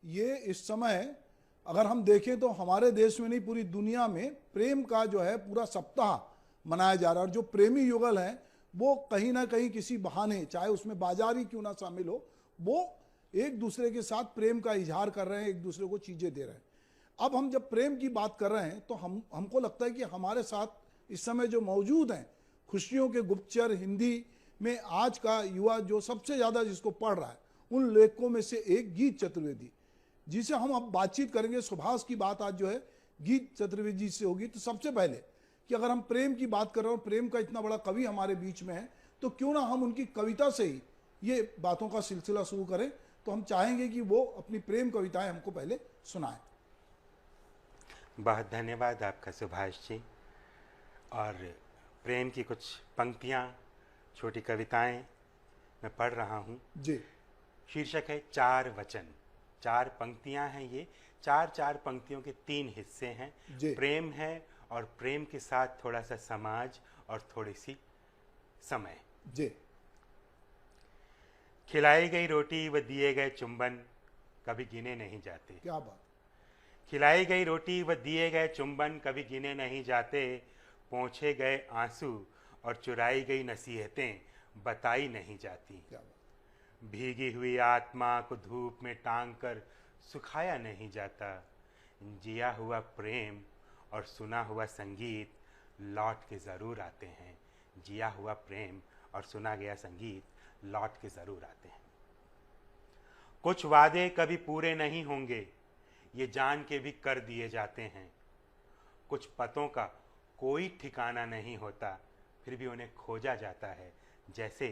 ये इस समय अगर हम देखें तो हमारे देश में नहीं पूरी दुनिया में प्रेम का जो है पूरा सप्ताह मनाया जा रहा है। और जो प्रेमी युगल हैं वो कहीं ना कहीं किसी बहाने, चाहे उसमें बाजार ही क्यों ना शामिल हो, वो एक दूसरे के साथ प्रेम का इजहार कर रहे हैं, एक दूसरे को चीजें दे रहे हैं। अब हम जब प्रेम की बात कर रहे हैं तो हमको लगता है कि हमारे साथ इस समय जो मौजूद हैं खुशियों के गुप्तचर, हिंदी में आज का युवा जो सबसे ज्यादा जिसको पढ़ रहा है, उन लेखकों में से एक गीत चतुर्वेदी, जिसे हम अब बातचीत करेंगे। सुभाष की बात आज जो है गीत चतुर्वेदी जी से होगी। तो सबसे पहले कि अगर हम प्रेम की बात कर रहे हो, प्रेम का इतना बड़ा कवि हमारे बीच में है, तो क्यों ना हम उनकी कविता से ही ये बातों का सिलसिला शुरू करें। तो हम चाहेंगे कि वो अपनी प्रेम कविताएं हमको पहले सुनाएं। बहुत धन्यवाद आपका सुभाष जी। और प्रेम की कुछ पंक्तियाँ, छोटी कविताएं मैं पढ़ रहा हूँ जी। शीर्षक है चार वचन। चार पंक्तियाँ हैं, ये चार पंक्तियों के तीन हिस्से हैं। प्रेम है और प्रेम के साथ थोड़ा सा समाज और थोड़ी सी समय। जी। खिलाई गई रोटी व दिए गए चुंबन कभी गिने नहीं जाते। क्या बात। खिलाई गई रोटी व दिए गए चुंबन कभी गिने नहीं जाते। पोंछे गए आंसू और चुराई गई नसीहतें बताई नहीं जाती। क्या बात। भीगी हुई आत्मा को धूप में टांग कर सुखाया नहीं जाता। जिया हुआ प्रेम और सुना हुआ संगीत लौट के ज़रूर आते हैं। जिया हुआ प्रेम और सुना गया संगीत लौट के ज़रूर आते हैं। कुछ वादे कभी पूरे नहीं होंगे, ये जान के भी कर दिए जाते हैं। कुछ पतों का कोई ठिकाना नहीं होता, फिर भी उन्हें खोजा जाता है। जैसे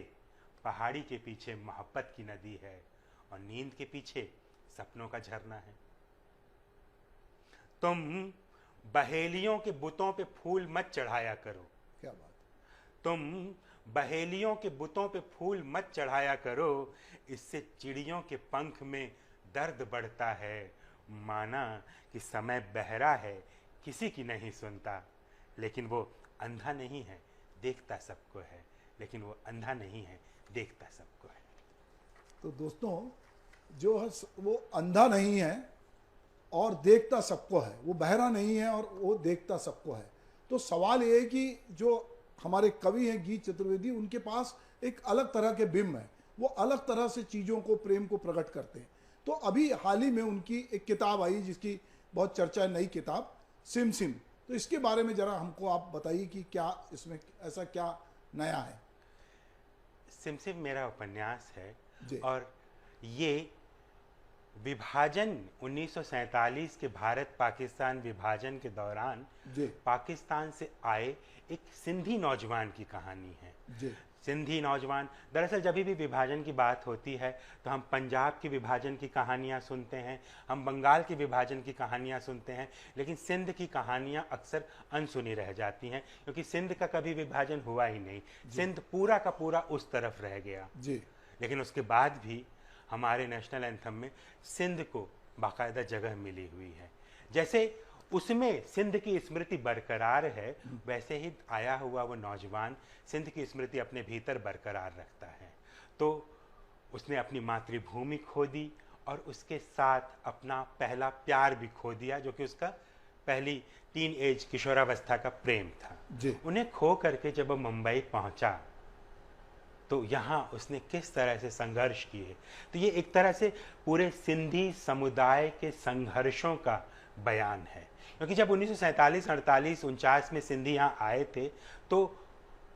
पहाड़ी के पीछे मोहब्बत की नदी है और नींद के पीछे सपनों का झरना है। तुम बहेलियों के बुतों पे फूल मत चढ़ाया करो। क्या बात। तुम बहेलियों के बुतों पे फूल मत चढ़ाया करो, इससे चिड़ियों के पंख में दर्द बढ़ता है। माना कि समय बहरा है, किसी की नहीं सुनता, लेकिन वो अंधा नहीं है, देखता सबको है। लेकिन वो अंधा नहीं है, देखता सबको है। तो दोस्तों, जो है वो अंधा नहीं है और देखता सबको है, वो बहरा नहीं है और वो देखता सबको है। तो सवाल ये है कि जो हमारे कवि हैं गीत चतुर्वेदी, उनके पास एक अलग तरह के बिंब है, वो अलग तरह से चीज़ों को, प्रेम को प्रकट करते हैं। तो अभी हाल ही में उनकी एक किताब आई जिसकी बहुत चर्चा है, नई किताब सिम सिम। तो इसके बारे में जरा हमको आप बताइए कि क्या इसमें ऐसा क्या नया है। सिम सिम मेरा उपन्यास है जी। और ये विभाजन 1947 के भारत पाकिस्तान विभाजन के दौरान जी। पाकिस्तान से आए एक सिंधी नौजवान की कहानी है। जी। सिंधी नौजवान, दरअसल जब भी विभाजन की बात होती है तो हम पंजाब के विभाजन की कहानियाँ सुनते हैं, हम बंगाल के विभाजन की कहानियाँ सुनते हैं, लेकिन सिंध की कहानियाँ अक्सर अनसुनी रह जाती हैं, क्योंकि सिंध का कभी विभाजन हुआ ही नहीं। सिंध पूरा का पूरा उस तरफ रह गया जी। लेकिन उसके बाद भी हमारे नेशनल एंथम में सिंध को बाकायदा जगह मिली हुई है। जैसे उसमें सिंध की स्मृति बरकरार है, वैसे ही आया हुआ वो नौजवान सिंध की स्मृति अपने भीतर बरकरार रखता है। तो उसने अपनी मातृभूमि खो दी और उसके साथ अपना पहला प्यार भी खो दिया, जो कि उसका पहली टीन एज किशोरावस्था का प्रेम था। उन्हें खो करके जब वो मुंबई पहुंचा तो यहाँ उसने किस तरह से संघर्ष किए। तो ये एक तरह से पूरे सिंधी समुदाय के संघर्षों का बयान है, क्योंकि जब 1947, 48, 49 में सिंधी यहाँ आए थे तो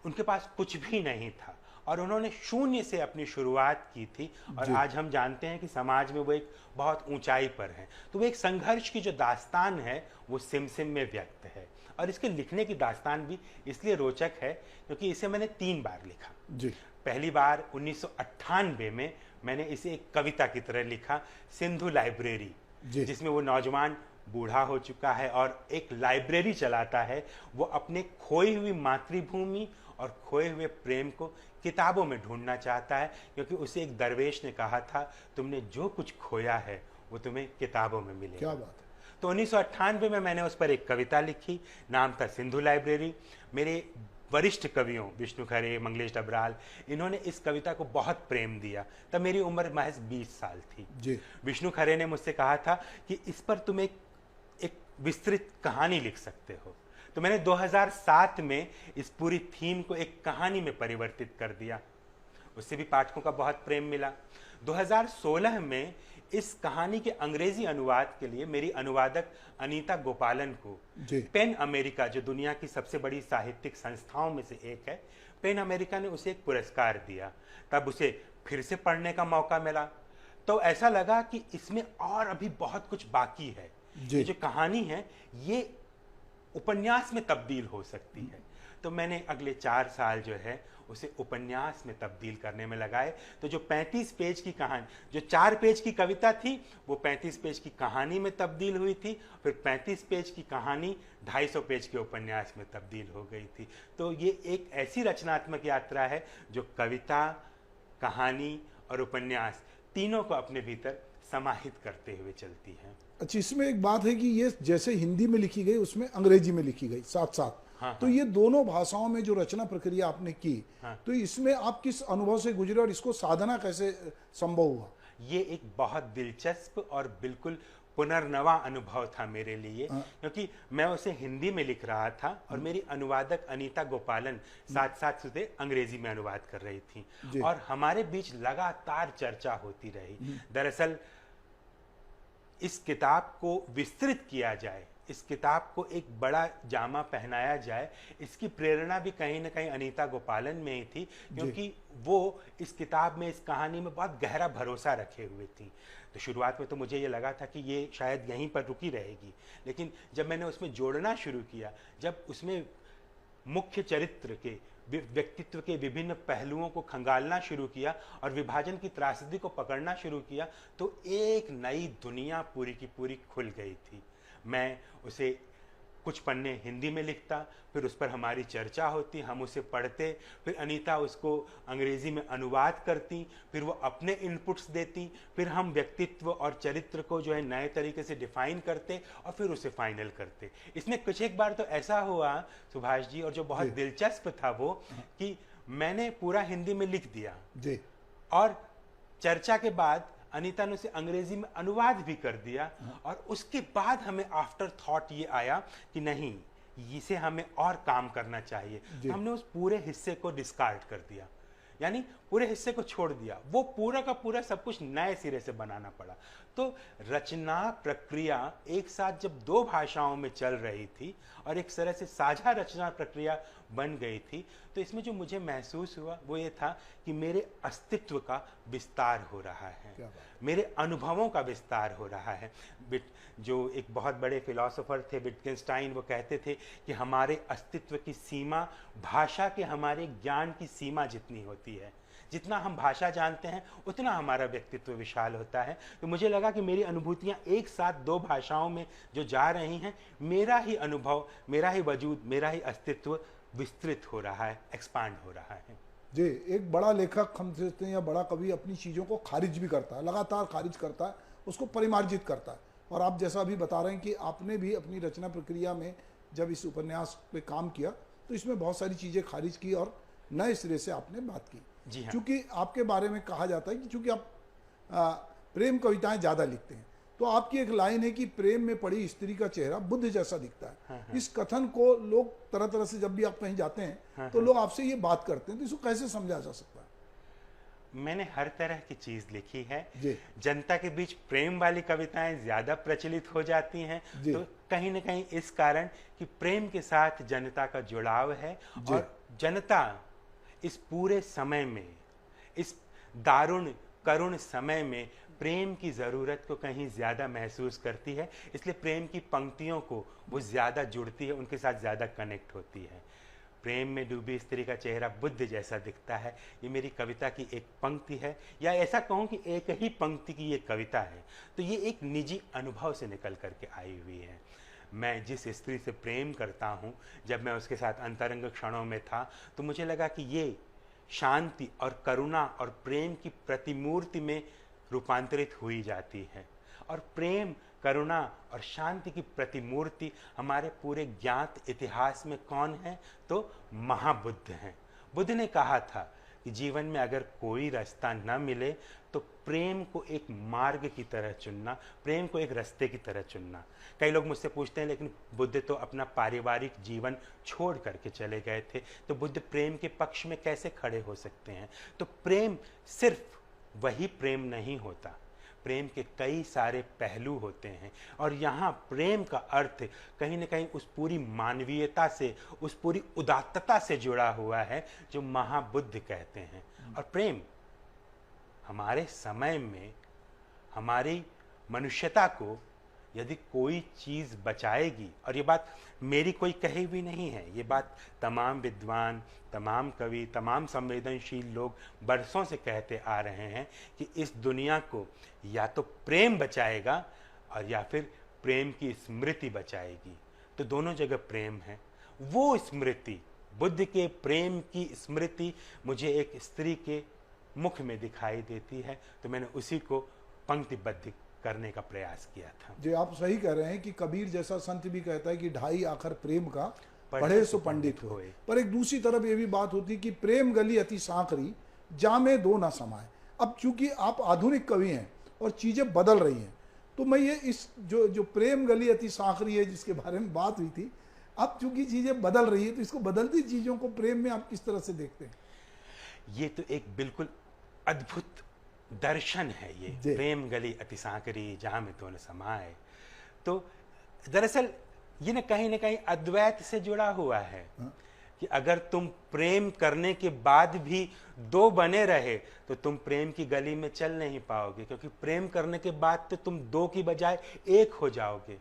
उनके पास कुछ भी नहीं था और उन्होंने शून्य से अपनी शुरुआत की थी। और आज हम जानते हैं कि समाज में वो एक बहुत ऊंचाई पर हैं। तो वो एक संघर्ष की जो दास्तान है वो सिम सिम में व्यक्त है। और इसके लिखने की दास्तान भी इसलिए रोचक है क्योंकि इसे मैंने 3 बार लिखा। पहली बार 1998 में मैंने इसे एक कविता की तरह लिखा, सिंधु लाइब्रेरी, जिसमें वो नौजवान बूढ़ा हो चुका है और एक लाइब्रेरी चलाता है। वो अपने खोई हुई मातृभूमि और खोए हुए प्रेम को किताबों में ढूंढना चाहता है, क्योंकि उसे एक दरवेश ने कहा था, तुमने जो कुछ खोया है वो तुम्हें किताबों में मिलेगा। क्या बात है। तो 1998 में मैंने उस पर एक कविता लिखी, नाम था सिंधु लाइब्रेरी। मेरे वरिष्ठ कवियों विष्णु खरे, मंगलेश डबराल, इन्होंने इस कविता को बहुत प्रेम दिया। तब मेरी उम्र महज 20 साल थी जी। विष्णु खरे ने मुझसे कहा था कि इस पर तुम एक विस्तृत कहानी लिख सकते हो। तो मैंने 2007 में इस पूरी थीम को एक कहानी में परिवर्तित कर दिया। उससे भी पाठकों का बहुत प्रेम मिला। 2016 में इस कहानी के अंग्रेजी अनुवाद के लिए मेरी अनुवादक अनीता गोपालन को पेन अमेरिका, जो दुनिया की सबसे बड़ी साहित्यिक संस्थाओं में से एक है, पेन अमेरिका ने उसे एक पुरस्कार दिया। तब उसे फिर से पढ़ने का मौका मिला तो ऐसा लगा कि इसमें और अभी बहुत कुछ बाकी है। ये जो कहानी है ये उपन्यास में तब्दील हो सकती है। तो मैंने अगले 4 साल जो है उसे उपन्यास में तब्दील करने में लगाए। तो जो 35 पेज की कहानी, जो 4 पेज की कविता थी, वो 35 पेज की कहानी में तब्दील हुई थी। फिर 35 पेज की कहानी 250 पेज के उपन्यास में तब्दील हो गई थी। तो ये एक ऐसी रचनात्मक यात्रा है जो कविता, कहानी और उपन्यास तीनों को अपने भीतर समाहित करते हुए चलती है। अच्छा, इसमें एक बात है कि ये जैसे हिंदी में लिखी गई उसमें अंग्रेजी में लिखी गई साथ साथ। हाँ, तो ये दोनों भाषाओं में जो रचना प्रक्रिया आपने की, तो इसमें आप किस अनुभव से गुजरे और इसको साधना कैसे संभव हुआ? ये एक बहुत दिलचस्प और बिल्कुल पुनर्नवा अनुभव था मेरे लिए, क्योंकि मैं उसे हिंदी में लिख रहा था और मेरी अनुवादक अनीता गोपालन साथ साथ उसे अंग्रेजी में अनुवाद कर रही थी और हमारे बीच लगातार चर्चा होती रही। दरअसल इस किताब को विस्तृत किया जाए, इस किताब को एक बड़ा जामा पहनाया जाए, इसकी प्रेरणा भी कहीं ना कहीं अनीता गोपालन में ही थी, क्योंकि वो इस किताब में, इस कहानी में बहुत गहरा भरोसा रखे हुए थी। तो शुरुआत में तो मुझे ये लगा था कि ये शायद यहीं पर रुकी रहेगी, लेकिन जब मैंने उसमें जोड़ना शुरू किया, जब उसमें मुख्य चरित्र के व्यक्तित्व के विभिन्न पहलुओं को खंगालना शुरू किया और विभाजन की त्रासदी को पकड़ना शुरू किया, तो एक नई दुनिया पूरी की पूरी खुल गई थी। मैं उसे कुछ पन्ने हिंदी में लिखता, फिर उस पर हमारी चर्चा होती, हम उसे पढ़ते, फिर अनीता उसको अंग्रेजी में अनुवाद करती, फिर वो अपने इनपुट्स देती, फिर हम व्यक्तित्व और चरित्र को जो है नए तरीके से डिफाइन करते और फिर उसे फाइनल करते। इसमें कुछ एक बार तो ऐसा हुआ सुभाष जी, और जो बहुत दिलचस्प था वो कि मैंने पूरा हिंदी में लिख दिया और चर्चा के बाद अनीता ने उसे अंग्रेजी में अनुवाद भी कर दिया और उसके बाद हमें आफ्टर थॉट ये आया कि नहीं, इसे हमें और काम करना चाहिए। तो हमने उस पूरे हिस्से को डिस्कार्ड कर दिया, यानी पूरे हिस्से को छोड़ दिया। वो पूरा का पूरा सब कुछ नए सिरे से बनाना पड़ा। तो रचना प्रक्रिया एक साथ जब 2 भाषाओं में चल रही थी और एक तरह से साझा रचना प्रक्रिया बन गई थी, तो इसमें जो मुझे महसूस हुआ वो ये था कि मेरे अस्तित्व का विस्तार हो रहा है, मेरे अनुभवों का विस्तार हो रहा है। जो एक बहुत बड़े फिलॉसफर थे विटगेन्स्टाइन, वो कहते थे कि हमारे अस्तित्व की सीमा भाषा के हमारे ज्ञान की सीमा जितनी होती है। जितना हम भाषा जानते हैं उतना हमारा व्यक्तित्व विशाल होता है। तो मुझे लगा कि मेरी अनुभूतियाँ एक साथ 2 भाषाओं में जो जा रही हैं, मेरा ही अनुभव, मेरा ही वजूद, मेरा ही अस्तित्व विस्तृत हो रहा है, एक्सपांड हो रहा है। जी, एक बड़ा लेखक हम कहते हैं या बड़ा कवि अपनी चीज़ों को खारिज भी करता है, लगातार खारिज करता है, उसको परिमार्जित करता है। और आप जैसा अभी बता रहे हैं कि आपने भी अपनी रचना प्रक्रिया में जब इस उपन्यास पे काम किया तो इसमें बहुत सारी चीज़ें खारिज की और नए सिरे से आपने बात की। जी हाँ। क्योंकि आपके बारे में कहा जाता है कि चूंकि आप प्रेम कविताएं ज़्यादा लिखते हैं, तो आपकी एक लाइन है कि प्रेम में पड़ी स्त्री का चेहरा बुद्ध जैसा दिखता है। हाँ। इस कथन को लोग तरह तरह से, जब भी आप कहीं जाते हैं तो लोग आपसे ये बात करते हैं, तो इसको कैसे समझा जा सकता है? मैंने हर तरह की चीज लिखी है। जनता के बीच प्रेम वाली कविताएं ज्यादा प्रचलित हो जाती हैं, तो कहीं ना कहीं इस कारण कि प्रेम के साथ जनता का जुड़ाव है और जनता इस पूरे समय में, इस दारुण करुण समय में प्रेम की ज़रूरत को कहीं ज़्यादा महसूस करती है, इसलिए प्रेम की पंक्तियों को वो ज़्यादा जुड़ती है, उनके साथ ज़्यादा कनेक्ट होती है। प्रेम में डूबी स्त्री का चेहरा बुद्ध जैसा दिखता है, ये मेरी कविता की एक पंक्ति है, या ऐसा कहूँ कि एक ही पंक्ति की ये कविता है। तो ये एक निजी अनुभव से निकल करके आई हुई है। मैं जिस स्त्री से प्रेम करता हूँ, जब मैं उसके साथ अंतरंग क्षणों में था, तो मुझे लगा कि ये शांति और करुणा और प्रेम की प्रतिमूर्ति में रूपांतरित हुई जाती है। और प्रेम, करुणा और शांति की प्रतिमूर्ति हमारे पूरे ज्ञात इतिहास में कौन है? तो महाबुद्ध हैं। बुद्ध ने कहा था कि जीवन में अगर कोई रास्ता न मिले तो प्रेम को एक मार्ग की तरह चुनना, प्रेम को एक रास्ते की तरह चुनना। कई लोग मुझसे पूछते हैं लेकिन बुद्ध तो अपना पारिवारिक जीवन छोड़ करके चले गए थे, तो बुद्ध प्रेम के पक्ष में कैसे खड़े हो सकते हैं? तो प्रेम सिर्फ वही प्रेम नहीं होता, प्रेम के कई सारे पहलू होते हैं और यहाँ प्रेम का अर्थ कहीं ना कहीं उस पूरी मानवीयता से, उस पूरी उदात्तता से जुड़ा हुआ है जो महाबुद्ध कहते हैं। और प्रेम हमारे समय में हमारी मनुष्यता को यदि कोई चीज़ बचाएगी, और ये बात मेरी कोई कही भी नहीं है, ये बात तमाम विद्वान, तमाम कवि, तमाम संवेदनशील लोग बरसों से कहते आ रहे हैं कि इस दुनिया को या तो प्रेम बचाएगा और या फिर प्रेम की स्मृति बचाएगी। तो दोनों जगह प्रेम है। वो स्मृति, बुद्ध के प्रेम की स्मृति मुझे एक स्त्री के मुख में दिखाई देती है, तो मैंने उसी को पंक्तिबद्ध करने का प्रयास किया था। जी, आप सही कह रहे हैं कि कबीर जैसा संत भी कहता है कि ढाई आखर प्रेम का पढ़े सो पंडित होए। पर एक दूसरी तरफ ये भी बात होती है कि प्रेम गली अति सांकरी जामे दो ना समाए। अब चूंकि आप आधुनिक कवि हैं और चीजें बदल रही हैं, तो मैं ये इस जो प्रेम गली अति सांकरी है जिसके बारे में बात हुई थी, अब चूंकि चीजें बदल रही है तो इसको बदलती चीजों को प्रेम में आप किस तरह से देखते हैं? ये तो एक बिल्कुल अद्भुत दर्शन है ये, प्रेम गली अति सांकरी जहां में तो न समाए। तो दरअसल ये न कहीं अद्वैत से जुड़ा हुआ है कि अगर तुम प्रेम करने के बाद भी दो बने रहे तो तुम प्रेम की गली में चल नहीं पाओगे, क्योंकि प्रेम करने के बाद तो तुम दो की बजाय एक हो जाओगे।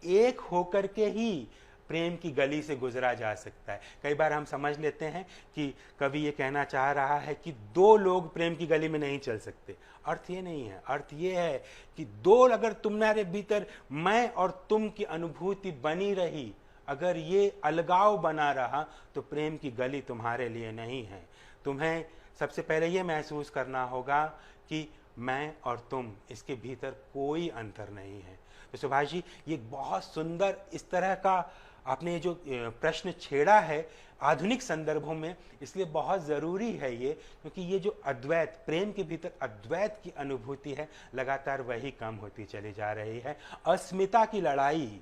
एक होकर के ही प्रेम की गली से गुजरा जा सकता है। कई बार हम समझ लेते हैं कि कवि ये कहना चाह रहा है कि दो लोग प्रेम की गली में नहीं चल सकते। अर्थ ये नहीं है, अर्थ ये है कि दो, अगर तुम्हारे भीतर मैं और तुम की अनुभूति बनी रही, अगर ये अलगाव बना रहा तो प्रेम की गली तुम्हारे लिए नहीं है। तुम्हें सबसे पहले ये महसूस करना होगा कि मैं और तुम, इसके भीतर कोई अंतर नहीं है। तो सुभाष जी, ये बहुत सुंदर इस तरह का आपने जो प्रश्न छेड़ा है आधुनिक संदर्भों में, इसलिए बहुत ज़रूरी है ये, क्योंकि ये जो अद्वैत, प्रेम के भीतर अद्वैत की अनुभूति है, लगातार वही कम होती चली जा रही है। अस्मिता की लड़ाई,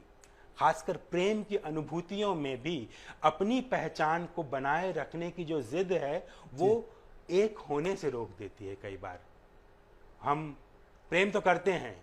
खासकर प्रेम की अनुभूतियों में भी अपनी पहचान को बनाए रखने की जो जिद है, वो एक होने से रोक देती है। कई बार हम प्रेम तो करते हैं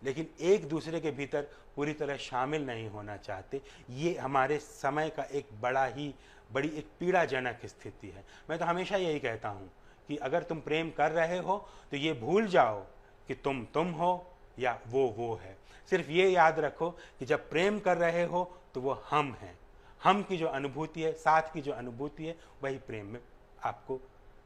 लेकिन एक दूसरे के भीतर पूरी तरह शामिल नहीं होना चाहते। ये हमारे समय का एक बड़ी एक पीड़ाजनक स्थिति है। मैं तो हमेशा यही कहता हूँ कि अगर तुम प्रेम कर रहे हो तो ये भूल जाओ कि तुम हो या वो है। सिर्फ ये याद रखो कि जब प्रेम कर रहे हो तो वो हम हैं। हम की जो अनुभूति है, साथ की जो अनुभूति है, वही प्रेम में आपको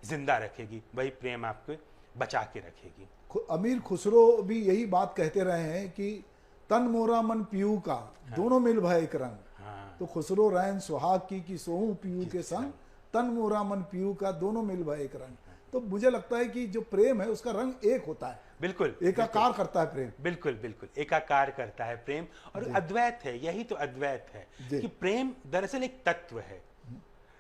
जिंदा रखेगी, वही प्रेम आपको बचा के रखेगी। अमीर खुसरो भी यही बात कहते रहे हैं कि तन मोरा मन पीयू का, दोनों मिल भय एक रंग। तो खुसरो रैन सुहाग की सोहू पीयू के संग, तन मोरा मन पीयू का, दोनों मिल भय एक रंग। तो मुझे लगता है कि जो प्रेम है उसका रंग एक होता है। बिल्कुल, एकाकार करता है प्रेम। बिल्कुल बिल्कुल एकाकार करता है प्रेम, और अद्वैत है। यही तो अद्वैत है कि प्रेम दरअसल एक तत्व है।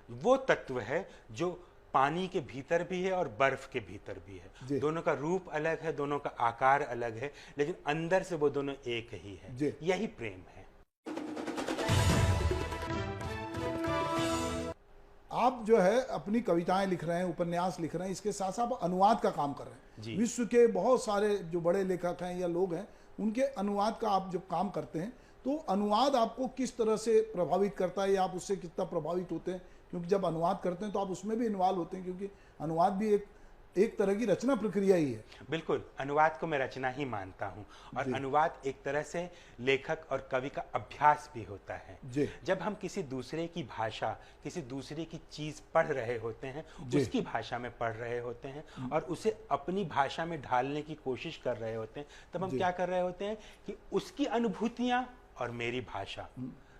वो तत्व है जो पानी के भीतर भी है और बर्फ के भीतर भी है। दोनों का रूप अलग है, दोनों का आकार अलग है, लेकिन अंदर से वो दोनों एक ही है। यही प्रेम है। आप जो है अपनी कविताएं लिख रहे हैं, उपन्यास लिख रहे हैं, इसके साथ साथ अनुवाद का काम कर रहे हैं। विश्व के बहुत सारे जो बड़े लेखक हैं या लोग हैं, उनके अनुवाद का आप जब काम करते हैं तो अनुवाद आपको किस तरह से प्रभावित करता है या आप उससे कितना प्रभावित होते हैं? क्योंकि जब अनुवाद करते हैं तो आप उसमें भी इन्वॉल्व होते हैं, क्योंकि अनुवाद भी एक तरह की रचना प्रक्रिया ही है। बिल्कुल, अनुवाद को मैं रचना ही मानता हूँ, और अनुवाद एक तरह से लेखक और कवि का अभ्यास भी होता है। जब हम किसी दूसरे की भाषा, किसी दूसरे की चीज पढ़ रहे होते हैं, उसकी भाषा में पढ़ रहे होते हैं और उसे अपनी भाषा में ढालने की कोशिश कर रहे होते हैं, तब हम क्या कर रहे होते हैं कि उसकी अनुभूतियां और मेरी भाषा,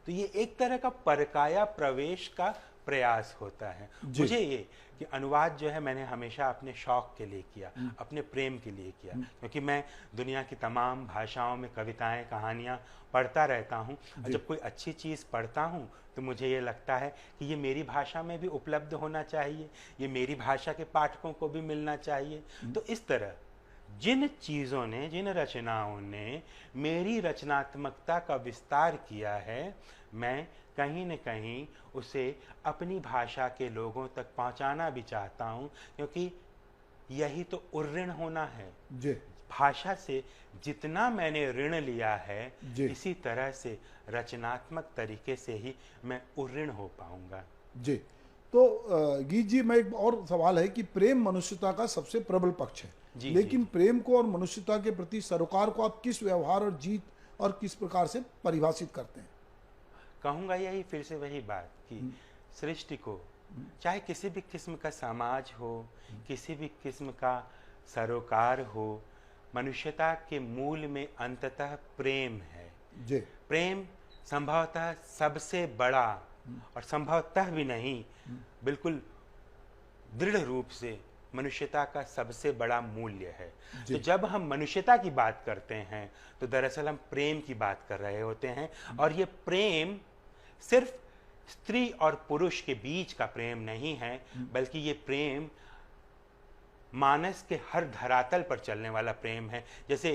तो ये एक तरह का परकाया प्रवेश का प्रयास होता है। जी। मुझे ये कि अनुवाद जो है मैंने हमेशा अपने शौक के लिए किया, अपने प्रेम के लिए किया, क्योंकि मैं दुनिया की तमाम भाषाओं में कविताएं, कहानियां पढ़ता रहता हूं। और जब कोई अच्छी चीज़ पढ़ता हूं तो मुझे ये लगता है कि ये मेरी भाषा में भी उपलब्ध होना चाहिए, ये मेरी भाषा के पाठकों को भी मिलना चाहिए। तो इस तरह जिन चीज़ों ने, जिन रचनाओं ने मेरी रचनात्मकता का विस्तार किया है, मैं कहीं न कहीं उसे अपनी भाषा के लोगों तक पहुंचाना भी चाहता हूं, क्योंकि यही तो उऋण होना है। जी भाषा से जितना मैंने ऋण लिया है, जी इसी तरह से रचनात्मक तरीके से ही मैं उऋण हो पाऊंगा। जी। तो गीत जी, मैं एक और सवाल है कि प्रेम मनुष्यता का सबसे प्रबल पक्ष है, जी, लेकिन जी। प्रेम को और मनुष्यता के प्रति सरोकार को आप किस व्यवहार और जीत और किस प्रकार से परिभाषित करते हैं? कहूँगा यही, फिर से वही बात कि सृष्टि को, चाहे किसी भी किस्म का समाज हो, किसी भी किस्म का सरोकार हो, मनुष्यता के मूल में अंततः प्रेम है। जी प्रेम संभवतः सबसे बड़ा, और संभवतः भी नहीं, बिल्कुल दृढ़ रूप से मनुष्यता का सबसे बड़ा मूल्य है। तो जब हम मनुष्यता की बात करते हैं तो दरअसल हम प्रेम की बात कर रहे होते हैं। और ये प्रेम सिर्फ स्त्री और पुरुष के बीच का प्रेम नहीं है, बल्कि ये प्रेम मानस के हर धरातल पर चलने वाला प्रेम है। जैसे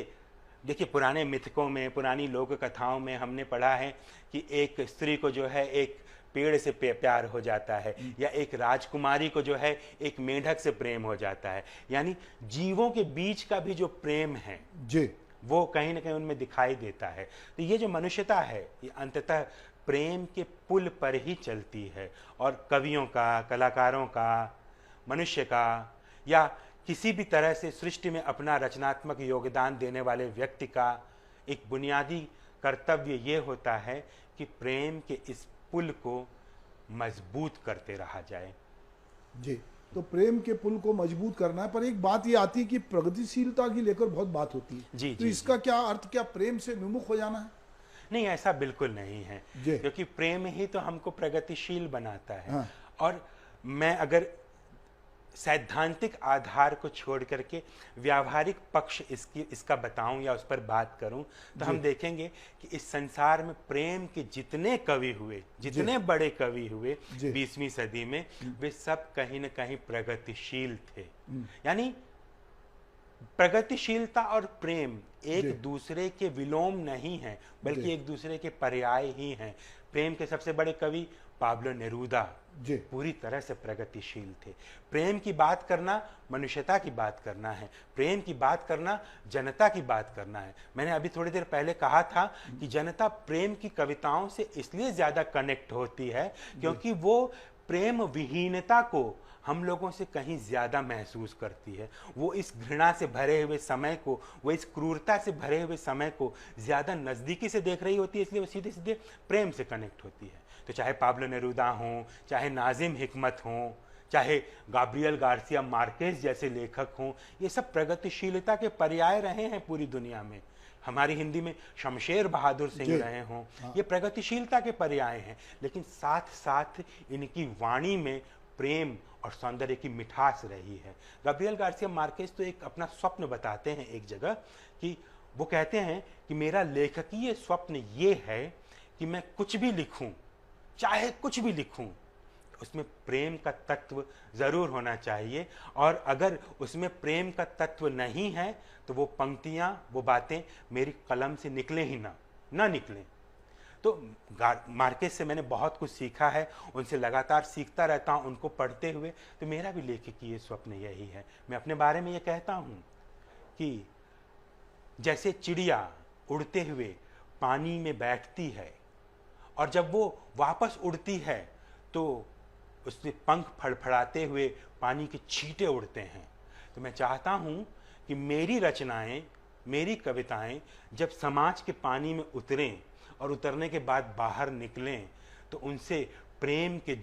देखिए, पुराने मिथकों में, पुरानी लोक कथाओं में हमने पढ़ा है कि एक स्त्री को जो है एक पेड़ से प्यार हो जाता है, या एक राजकुमारी को जो है एक मेढक से प्रेम हो जाता है। यानी जीवों के बीच का भी जो प्रेम है जी वो कहीं ना कहीं उनमें दिखाई देता है। तो ये जो मनुष्यता है, ये अंततः प्रेम के पुल पर ही चलती है। और कवियों का, कलाकारों का, मनुष्य का, या किसी भी तरह से सृष्टि में अपना रचनात्मक योगदान देने वाले व्यक्ति का एक बुनियादी कर्तव्य ये होता है कि प्रेम के इस पुल को मजबूत करते रहा जाए। जी। तो प्रेम के पुल को मजबूत करना है, पर एक बात ये आती है कि प्रगतिशीलता की लेकर बहुत बात होती है। जी, तो जी, इसका क्या अर्थ, क्या प्रेम से विमुख हो जाना है? नहीं, ऐसा बिल्कुल नहीं है, जी। क्योंकि प्रेम ही तो हमको प्रगतिशील बनाता है। हाँ। और मैं अगर सैद्धांतिक आधार को छोड़ करके व्यावहारिक पक्ष इसका बताऊं या उस पर बात करूं, तो हम देखेंगे कि इस संसार में प्रेम के जितने कवि हुए, जितने बड़े कवि हुए 20वीं सदी में, वे सब कहीं न कहीं प्रगतिशील थे। यानी प्रगतिशीलता और प्रेम एक दूसरे के विलोम नहीं है, बल्कि एक दूसरे के पर्याय ही हैं। प्रेम के सबसे बड़े कवि पाब्लो नेरूदा पूरी तरह से प्रगतिशील थे। प्रेम की बात करना मनुष्यता की बात करना है, प्रेम की बात करना जनता की बात करना है। मैंने अभी थोड़ी देर पहले कहा था कि जनता प्रेम की कविताओं से इसलिए ज्यादा कनेक्ट होती है क्योंकि वो प्रेम विहीनता को हम लोगों से कहीं ज्यादा महसूस करती है। वो इस घृणा से भरे हुए समय को, वो इस क्रूरता से भरे हुए समय को ज्यादा नजदीकी से देख रही होती है, इसलिए वो सीधे सीधे प्रेम से कनेक्ट होती है। तो चाहे पाब्लो नेरूदा हों, चाहे नाजिम हिकमत हों, चाहे गाब्रियल गार्सिया मार्केस जैसे लेखक हों, ये सब प्रगतिशीलता के पर्याय रहे हैं पूरी दुनिया में। हमारी हिंदी में शमशेर बहादुर सिंह रहे हों, ये प्रगतिशीलता के पर्याय हैं। लेकिन साथ साथ इनकी वाणी में प्रेम और सौंदर्य की मिठास रही है। गाब्रियल गार्सिया मार्केस तो एक अपना स्वप्न बताते हैं एक जगह, कि वो कहते हैं कि मेरा लेखकीय स्वप्न ये है कि मैं कुछ भी लिखूं, चाहे कुछ भी लिखूं, उसमें प्रेम का तत्व जरूर होना चाहिए, और अगर उसमें प्रेम का तत्व नहीं है तो वो पंक्तियां, वो बातें मेरी कलम से निकले ही ना निकलें। तो मार्केस से मैंने बहुत कुछ सीखा है, उनसे लगातार सीखता रहता हूं उनको पढ़ते हुए। तो मेरा भी लेखकीय स्वप्न यही है। मैं अपने बारे में ये कहता हूं कि जैसे चिड़िया उड़ते हुए पानी में बैठती है और जब वो वापस उड़ती है तो उससे पंख फड़फड़ाते हुए पानी के छींटे उड़ते हैं, तो मैं चाहता हूं कि मेरी रचनाएं, मेरी कविताएं जब समाज के पानी में उतरें और उतरने के बाद बाहर निकलें तो उनसे प्रेम के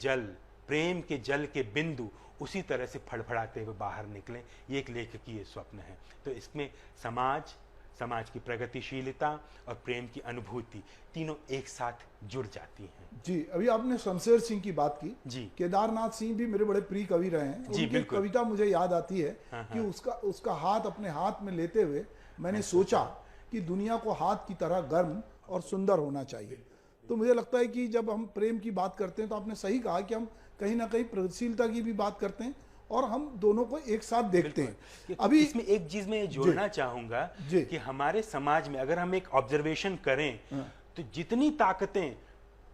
जल के बिंदु उसी तरह से फड़फड़ाते हुए बाहर निकलें। ये एक लेखकीय स्वप्न है। तो इसमें समाज, समाज की प्रगतिशीलता और प्रेम की अनुभूति तीनों एक साथ जुड़ जाती हैं। जी, अभी आपने शमशेर सिंह की बात की। जी। केदारनाथ सिंह भी मेरे बड़े प्रिय कवि रहे हैं। जी, उनकी बिल्कुल। कविता मुझे याद आती है हाँ, कि उसका हाथ अपने हाथ में लेते हुए मैंने सोचा कि दुनिया को हाथ की तरह गर्म और सुंदर होना चाहिए। तो मुझे लगता है कि जब हम प्रेम की बात करते हैं तो आपने सही कहा कि हम कहीं ना कहीं प्रगतिशीलता की भी बात करते हैं और हम दोनों को एक साथ देखते हैं। अभी इसमें एक चीज मैं जोड़ना चाहूंगा जी। कि हमारे समाज में अगर हम एक ऑब्जर्वेशन करें तो जितनी ताकतें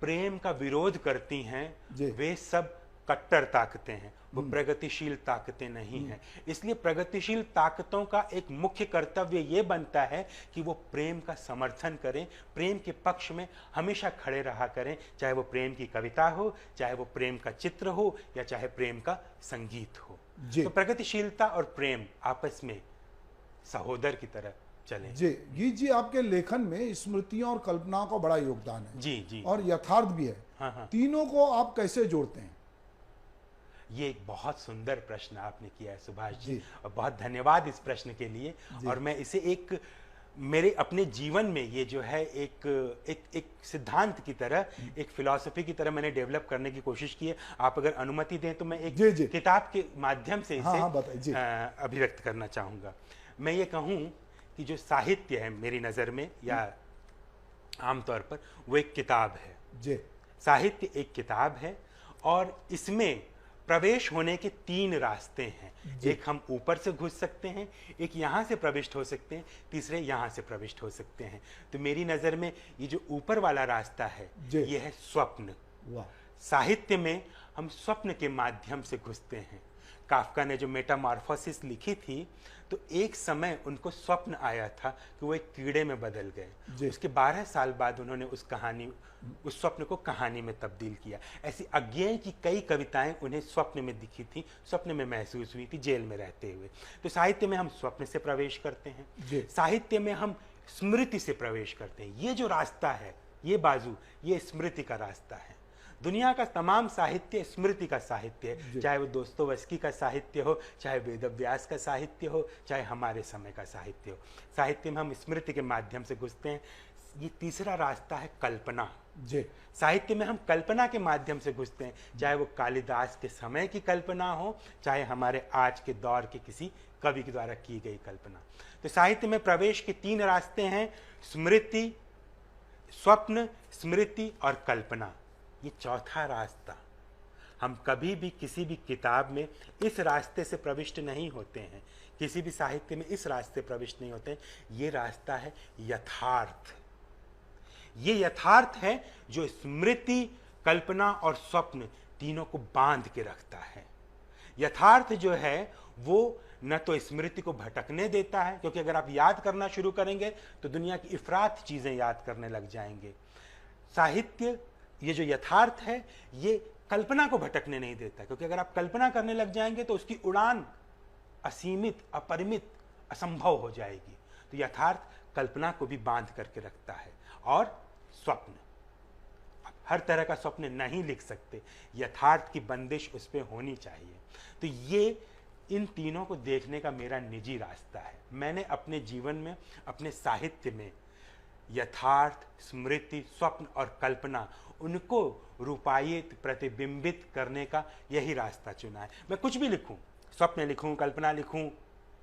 प्रेम का विरोध करती हैं जी। वे सब कट्टर ताकतें हैं, वो प्रगतिशील ताकतें नहीं हैं। इसलिए प्रगतिशील ताकतों का एक मुख्य कर्तव्य ये बनता है कि वो प्रेम का समर्थन करें, प्रेम के पक्ष में हमेशा खड़े रहा करें, चाहे वो प्रेम की कविता हो, चाहे वो प्रेम का चित्र हो, या चाहे प्रेम का संगीत हो। जी। तो प्रगतिशीलता और प्रेम आपस में सहोदर की तरह चलें। जी, गीत जी, आपके लेखन में स्मृतियों और कल्पनाओं का बड़ा योगदान है। जी जी। और यथार्थ भी है। हाँ। तीनों को आप कैसे जोड़ते हैं? ये एक बहुत सुंदर प्रश्न आपने किया है सुभाष जी, जी। और बहुत धन्यवाद इस प्रश्न के लिए। और मैं इसे एक मेरे अपने जीवन में ये जो है एक सिद्धांत की तरह, एक फिलॉसफी की तरह मैंने डेवलप करने की कोशिश की है। आप अगर अनुमति दें तो मैं एक जी। किताब के माध्यम से इसे बताइए। अभिव्यक्त करना चाहूँगा। मैं ये कहूँ कि जो साहित्य है मेरी नज़र में, या आमतौर पर, वो एक किताब है। जी। साहित्य एक किताब है और इसमें प्रवेश होने के 3 रास्ते हैं। एक हम ऊपर से घुस सकते हैं, एक यहाँ से प्रविष्ट हो सकते हैं, तीसरे यहाँ से प्रविष्ट हो सकते हैं। तो मेरी नज़र में ये जो ऊपर वाला रास्ता है ये है स्वप्न। वाह। साहित्य में हम स्वप्न के माध्यम से घुसते हैं। काफका ने जो मेटामॉर्फोसिस लिखी थी तो एक समय उनको स्वप्न आया था कि वो एक कीड़े में बदल गए। उसके 12 साल बाद उन्होंने उस स्वप्न को कहानी में तब्दील किया। ऐसी अज्ञेय की कई कविताएं उन्हें स्वप्न में दिखी थी, स्वप्न में महसूस हुई थी जेल में रहते हुए। तो साहित्य में हम स्वप्न से प्रवेश करते हैं, साहित्य में हम स्मृति से प्रवेश करते हैं। ये जो रास्ता है, ये बाजू, ये स्मृति का रास्ता है। दुनिया का तमाम साहित्य स्मृति का साहित्य है, चाहे वो दोस्तोयेव्स्की का साहित्य हो, चाहे वेदव्यास का साहित्य हो, चाहे हमारे समय का साहित्य हो। साहित्य में हम स्मृति के माध्यम से घुसते हैं। ये तीसरा रास्ता है कल्पना। जी। साहित्य में हम कल्पना के माध्यम से घुसते हैं, चाहे वो कालिदास के समय की कल्पना हो, चाहे हमारे आज के दौर के किसी कवि के द्वारा की गई कल्पना। तो साहित्य में प्रवेश के 3 रास्ते हैं, स्मृति, स्वप्न, स्मृति और कल्पना। ये चौथा रास्ता, हम कभी भी किसी भी किताब में इस रास्ते से प्रविष्ट नहीं होते हैं, किसी भी साहित्य में इस रास्ते प्रविष्ट नहीं होते हैं। ये रास्ता है यथार्थ। ये यथार्थ है जो स्मृति, कल्पना और स्वप्न तीनों को बांध के रखता है। यथार्थ जो है वो न तो स्मृति को भटकने देता है, क्योंकि अगर आप याद करना शुरू करेंगे तो दुनिया की इफरात चीजें याद करने लग जाएंगे। साहित्य, ये जो यथार्थ है, ये कल्पना को भटकने नहीं देता, क्योंकि अगर आप कल्पना करने लग जाएंगे तो उसकी उड़ान असीमित, अपरिमित, असंभव हो जाएगी। तो यथार्थ कल्पना को भी बांध करके रखता है। और स्वप्न, आप हर तरह का स्वप्न नहीं लिख सकते, यथार्थ की बंदिश उस पर होनी चाहिए। तो ये इन तीनों को देखने का मेरा निजी रास्ता है। मैंने अपने जीवन में, अपने साहित्य में यथार्थ, स्मृति, स्वप्न और कल्पना, उनको रूपायित, प्रतिबिंबित करने का यही रास्ता चुना है। मैं कुछ भी लिखूं, स्वप्न लिखूं, कल्पना लिखूं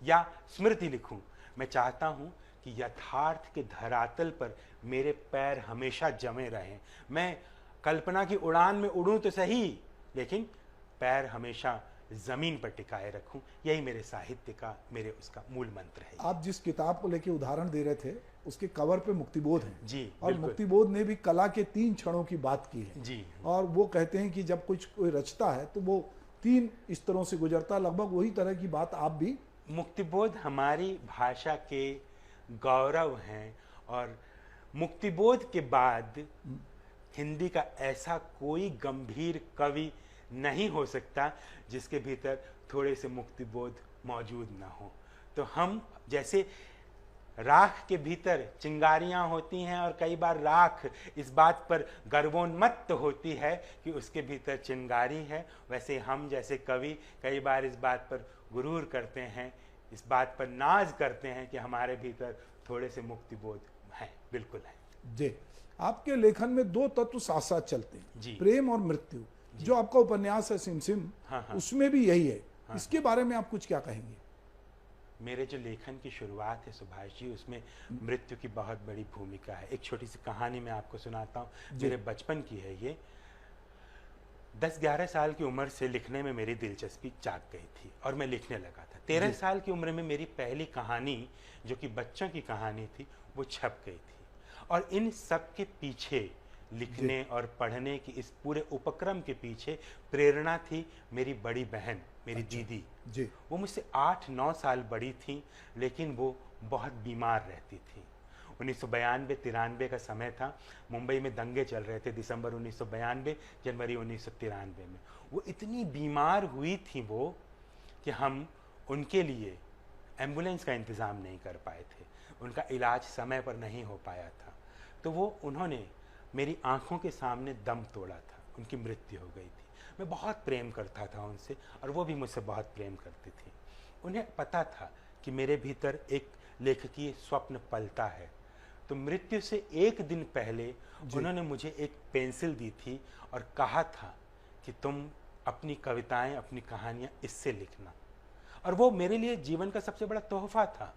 या स्मृति लिखूं, मैं चाहता हूं कि यथार्थ के धरातल पर मेरे पैर हमेशा जमे रहें। मैं कल्पना की उड़ान में उड़ूं तो सही, लेकिन पैर हमेशा जमीन पर टिकाए रखूं। यही मेरे साहित्य का, मेरे उसका मूल मंत्र है। आप जिस किताब को लेके उदाहरण दे रहे थे, उसके कवर पे मुक्तिबोध है। जी, और मुक्तिबोध ने भी कला के 3 क्षणों की बात की है। जी। और वो कहते हैं कि जब कोई रचता है तो वो 3 स्तरों से गुजरता है। लगभग वही तरह की बात आप भी। मुक्तिबोध हमारी भाषा के गौरव हैं, और मुक्तिबोध के बाद हिंदी का ऐसा कोई गंभीर कवि नहीं हो सकता जिसके भीतर थोड़े से मुक्तिबोध मौजूद ना हो। तो हम जैसे राख के भीतर चिंगारियां होती हैं और कई बार राख इस बात पर गर्वोन्मत्त होती है कि उसके भीतर चिंगारी है, वैसे हम जैसे कवि कई बार इस बात पर गुरूर करते हैं, इस बात पर नाज करते हैं कि हमारे भीतर थोड़े से मुक्ति बोध है, बिल्कुल है जी। आपके लेखन में दो तत्व साथ साथ चलते हैं जी। प्रेम और मृत्यु। जो आपका उपन्यास है सिमसिम, हाँ, हाँ। उसमें भी यही है। इसके बारे में आप कुछ क्या कहेंगे? मेरे जो लेखन की शुरुआत है सुभाष जी, उसमें मृत्यु की बहुत बड़ी भूमिका है। एक छोटी सी कहानी मैं आपको सुनाता हूँ, मेरे बचपन की है ये। 10-11 साल की उम्र से लिखने में मेरी दिलचस्पी जाग गई थी और मैं लिखने लगा था। 13 साल की उम्र में मेरी पहली कहानी, जो कि बच्चों की कहानी थी, वो छप गई थी। और इन सब के पीछे, लिखने और पढ़ने की इस पूरे उपक्रम के पीछे प्रेरणा थी मेरी बड़ी बहन, मेरी दीदी जी। वो मुझसे 8-9 साल बड़ी थी, लेकिन वो बहुत बीमार रहती थी। 1992-93 का समय था, मुंबई में दंगे चल रहे थे, दिसंबर 1992, जनवरी 1993 में। वो इतनी बीमार हुई थी वो कि हम उनके लिए एम्बुलेंस का इंतज़ाम नहीं कर पाए थे, उनका इलाज समय पर नहीं हो पाया था। तो उन्होंने मेरी आंखों के सामने दम तोड़ा था, उनकी मृत्यु हो गई थी। मैं बहुत प्रेम करता था उनसे और वो भी मुझसे बहुत प्रेम करती थी। उन्हें पता था कि मेरे भीतर एक लेखकीय स्वप्न पलता है। तो मृत्यु से एक दिन पहले उन्होंने मुझे एक पेंसिल दी थी और कहा था कि तुम अपनी कविताएं, अपनी कहानियां इससे लिखना। और वो मेरे लिए जीवन का सबसे बड़ा तोहफा था।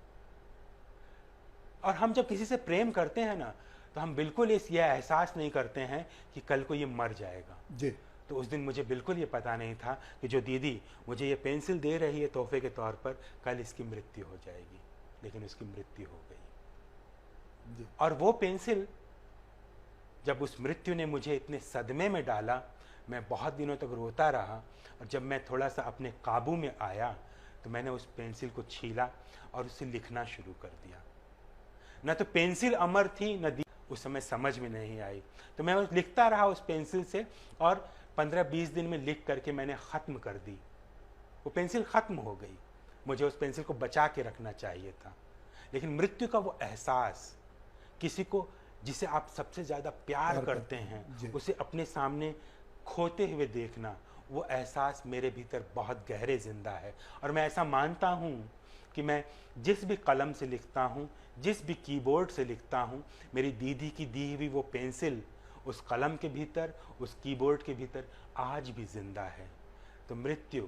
और हम जब किसी से प्रेम करते हैं ना, तो हम बिल्कुल यह एहसास नहीं करते हैं कि कल को ये मर जाएगा जी। तो उस दिन मुझे बिल्कुल ये पता नहीं था कि जो दीदी मुझे ये पेंसिल दे रही है तोहफे के तौर पर, कल इसकी मृत्यु हो जाएगी। लेकिन उसकी मृत्यु हो गई जी। और वो पेंसिल, जब उस मृत्यु ने मुझे इतने सदमे में डाला, मैं बहुत दिनों तक रोता रहा। और जब मैं थोड़ा सा अपने काबू में आया तो मैंने उस पेंसिल को छीला और उससे लिखना शुरू कर दिया। न तो पेंसिल अमर थी, न उस समय समझ में नहीं आई। तो मैं लिखता रहा उस पेंसिल से और 15-20 दिन में लिख करके मैंने ख़त्म कर दी। वो पेंसिल ख़त्म हो गई। मुझे उस पेंसिल को बचा के रखना चाहिए था। लेकिन मृत्यु का वो एहसास, किसी को जिसे आप सबसे ज़्यादा प्यार करते हैं उसे अपने सामने खोते हुए देखना, वो एहसास मेरे भीतर बहुत गहरे जिंदा है। और मैं ऐसा मानता हूँ कि मैं जिस भी कलम से लिखता हूँ, जिस भी कीबोर्ड से लिखता हूँ, मेरी दीदी की दी हुई वो पेंसिल उस कलम के भीतर, उस कीबोर्ड के भीतर आज भी जिंदा है। तो मृत्यु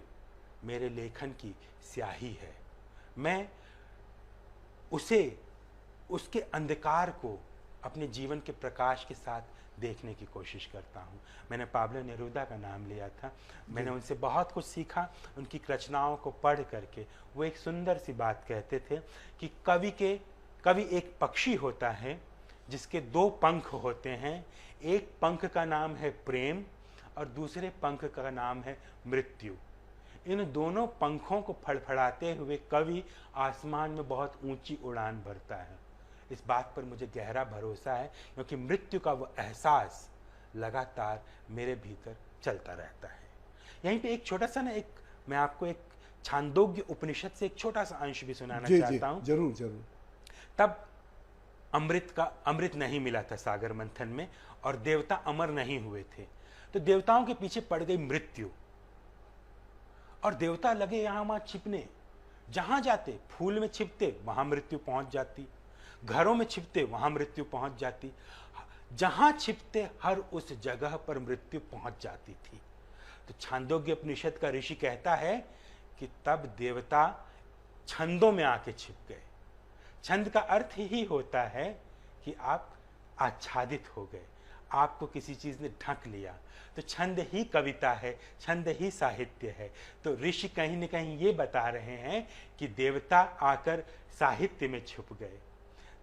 मेरे लेखन की स्याही है। मैं उसके अंधकार को अपने जीवन के प्रकाश के साथ देखने की कोशिश करता हूँ। मैंने पाब्लो नेरूदा का नाम लिया था, मैंने उनसे बहुत कुछ सीखा। उनकी रचनाओं को पढ़ करके वो एक सुंदर सी बात कहते थे कि कवि एक पक्षी होता है जिसके 2 पंख होते हैं। एक पंख का नाम है प्रेम और दूसरे पंख का नाम है मृत्यु। इन दोनों पंखों को फड़फड़ाते हुए कवि आसमान में बहुत ऊंची उड़ान भरता है। इस बात पर मुझे गहरा भरोसा है, क्योंकि मृत्यु का वो एहसास लगातार मेरे भीतर चलता रहता है। यहीं पे एक छोटा सा मैं आपको एक छांदोग्य उपनिषद से एक छोटा सा अंश भी सुनाना चाहता हूँ। जरूर जरूर। तब अमृत नहीं मिला था सागर मंथन में और देवता अमर नहीं हुए थे। तो देवताओं के पीछे पड़ गई मृत्यु और देवता लगे यहाँ वहां छिपने। जहां जाते, फूल में छिपते, वहां मृत्यु पहुंच जाती। घरों में छिपते, वहां मृत्यु पहुंच जाती। जहां छिपते हर उस जगह पर मृत्यु पहुंच जाती थी। तो छांदोग्य उपनिषद का ऋषि कहता है कि तब देवता छंदों में आके छिप गए। छंद का अर्थ ही होता है कि आप आच्छादित हो गए, आपको किसी चीज ने ढक लिया। तो छंद ही कविता है, छंद ही साहित्य है। तो ऋषि कहीं न कहीं ये बता रहे हैं कि देवता आकर साहित्य में छुप गए।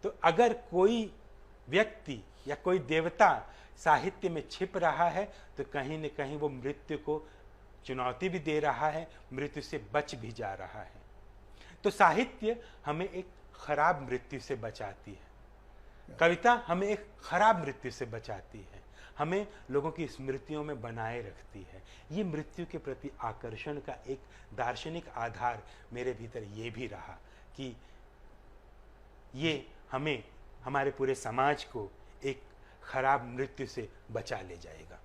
तो अगर कोई व्यक्ति या कोई देवता साहित्य में छिप रहा है तो कहीं न कहीं वो मृत्यु को चुनौती भी दे रहा है, मृत्यु से बच भी जा रहा है। तो साहित्य हमें एक खराब मृत्यु से बचाती है, कविता हमें एक खराब मृत्यु से बचाती है, हमें लोगों की स्मृतियों में बनाए रखती है। ये मृत्यु के प्रति आकर्षण का एक दार्शनिक आधार मेरे भीतर ये भी रहा कि ये हमें, हमारे पूरे समाज को एक खराब मृत्यु से बचा ले जाएगा।